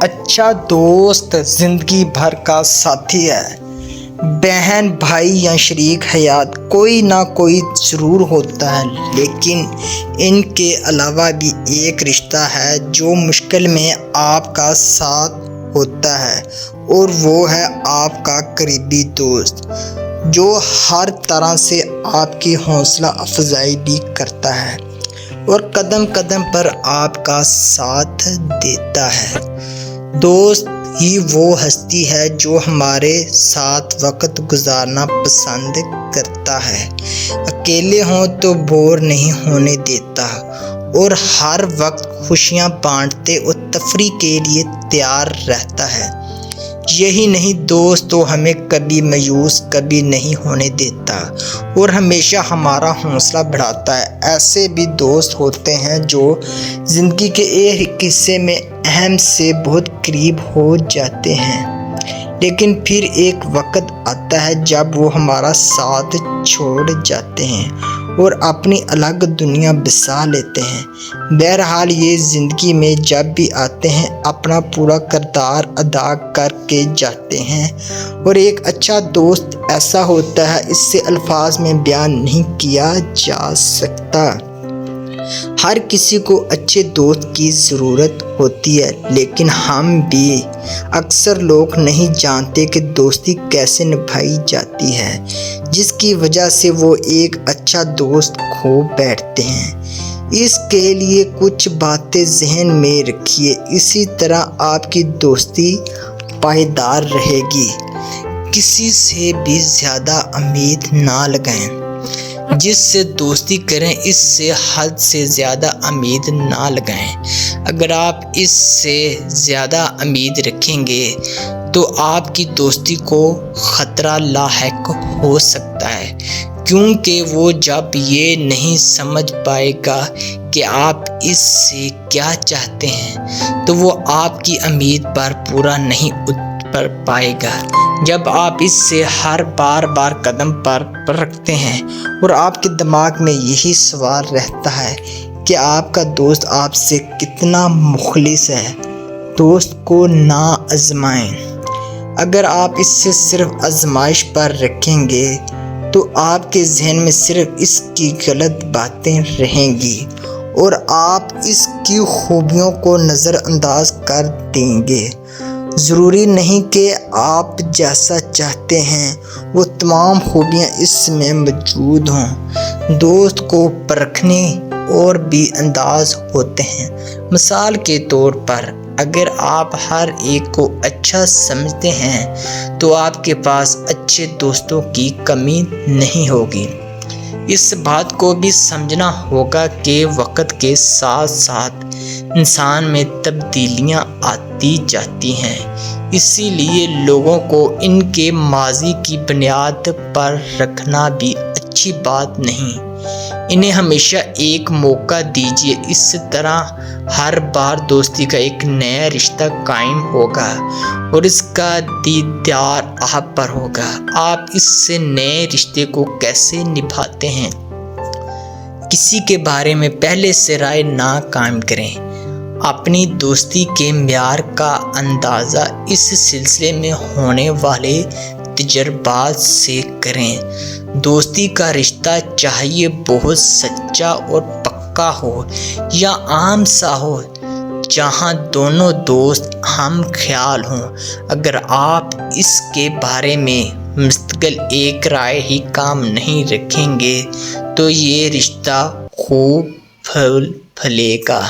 اچھا دوست زندگی بھر کا ساتھی ہے۔ بہن، بھائی یا شریک حیات کوئی نہ کوئی ضرور ہوتا ہے، لیکن ان کے علاوہ بھی ایک رشتہ ہے جو مشکل میں آپ کا ساتھ ہوتا ہے، اور وہ ہے آپ کا قریبی دوست، جو ہر طرح سے آپ کی حوصلہ افزائی بھی کرتا ہے اور قدم قدم پر آپ کا ساتھ دیتا ہے۔ دوست ہی وہ ہستی ہے جو ہمارے ساتھ وقت گزارنا پسند کرتا ہے، اکیلے ہوں تو بور نہیں ہونے دیتا، اور ہر وقت خوشیاں بانٹتے اور تفریح کے لیے تیار رہتا ہے۔ یہی نہیں، دوست تو ہمیں کبھی مایوس کبھی نہیں ہونے دیتا اور ہمیشہ ہمارا حوصلہ بڑھاتا ہے۔ ایسے بھی دوست ہوتے ہیں جو زندگی کے ایک حصے میں ہم سے بہت قریب ہو جاتے ہیں، لیکن پھر ایک وقت آتا ہے جب وہ ہمارا ساتھ چھوڑ جاتے ہیں اور اپنی الگ دنیا بسا لیتے ہیں۔ بہرحال یہ زندگی میں جب بھی آتے ہیں اپنا پورا کردار ادا کر کے جاتے ہیں، اور ایک اچھا دوست ایسا ہوتا ہے اسے الفاظ میں بیان نہیں کیا جا سکتا۔ ہر کسی کو اچھے دوست کی ضرورت ہوتی ہے، لیکن ہم بھی اکثر لوگ نہیں جانتے کہ دوستی کیسے نبھائی جاتی ہے، جس کی وجہ سے وہ ایک اچھا دوست کھو بیٹھتے ہیں۔ اس کے لیے کچھ باتیں ذہن میں رکھیے، اسی طرح آپ کی دوستی پائیدار رہے گی۔ کسی سے بھی زیادہ امید نہ لگائیں۔ جس سے دوستی کریں اس سے حد سے زیادہ امید نہ لگائیں۔ اگر آپ اس سے زیادہ امید رکھیں گے تو آپ کی دوستی کو خطرہ لاحق ہو سکتا ہے، کیونکہ وہ جب یہ نہیں سمجھ پائے گا کہ آپ اس سے کیا چاہتے ہیں تو وہ آپ کی امید پر پورا نہیں اتر پائے گا۔ جب آپ اس سے ہر بار قدم پر رکھتے ہیں اور آپ کے دماغ میں یہی سوال رہتا ہے کہ آپ کا دوست آپ سے کتنا مخلص ہے، دوست کو نہ آزمائیں۔ اگر آپ اس سے صرف آزمائش پر رکھیں گے تو آپ کے ذہن میں صرف اس کی غلط باتیں رہیں گی اور آپ اس کی خوبیوں کو نظر انداز کر دیں گے۔ ضروری نہیں کہ آپ جیسا چاہتے ہیں وہ تمام خوبیاں اس میں موجود ہوں۔ دوست کو پرکھنے اور بھی انداز ہوتے ہیں۔ مثال کے طور پر اگر آپ ہر ایک کو اچھا سمجھتے ہیں تو آپ کے پاس اچھے دوستوں کی کمی نہیں ہوگی۔ اس بات کو بھی سمجھنا ہوگا کہ وقت کے ساتھ ساتھ انسان میں تبدیلیاں آتی جاتی ہیں، اسی لیے لوگوں کو ان کے ماضی کی بنیاد پر رکھنا بھی اچھی بات نہیں۔ انہیں ہمیشہ ایک موقع دیجیے، اس طرح ہر بار دوستی کا ایک نیا رشتہ قائم ہوگا اور اس کا دیدار آپ پر ہوگا۔ آپ اس سے نئے رشتے کو کیسے نبھاتے ہیں؟ کسی کے بارے میں پہلے سے رائے نہ قائم کریں۔ اپنی دوستی کے معیار کا اندازہ اس سلسلے میں ہونے والے تجربات سے کریں۔ دوستی کا رشتہ چاہے بہت سچا اور پکا ہو یا عام سا ہو، جہاں دونوں دوست ہم خیال ہوں، اگر آپ اس کے بارے میں مستقل ایک رائے ہی کام نہیں رکھیں گے تو یہ رشتہ خوب پھلے گا۔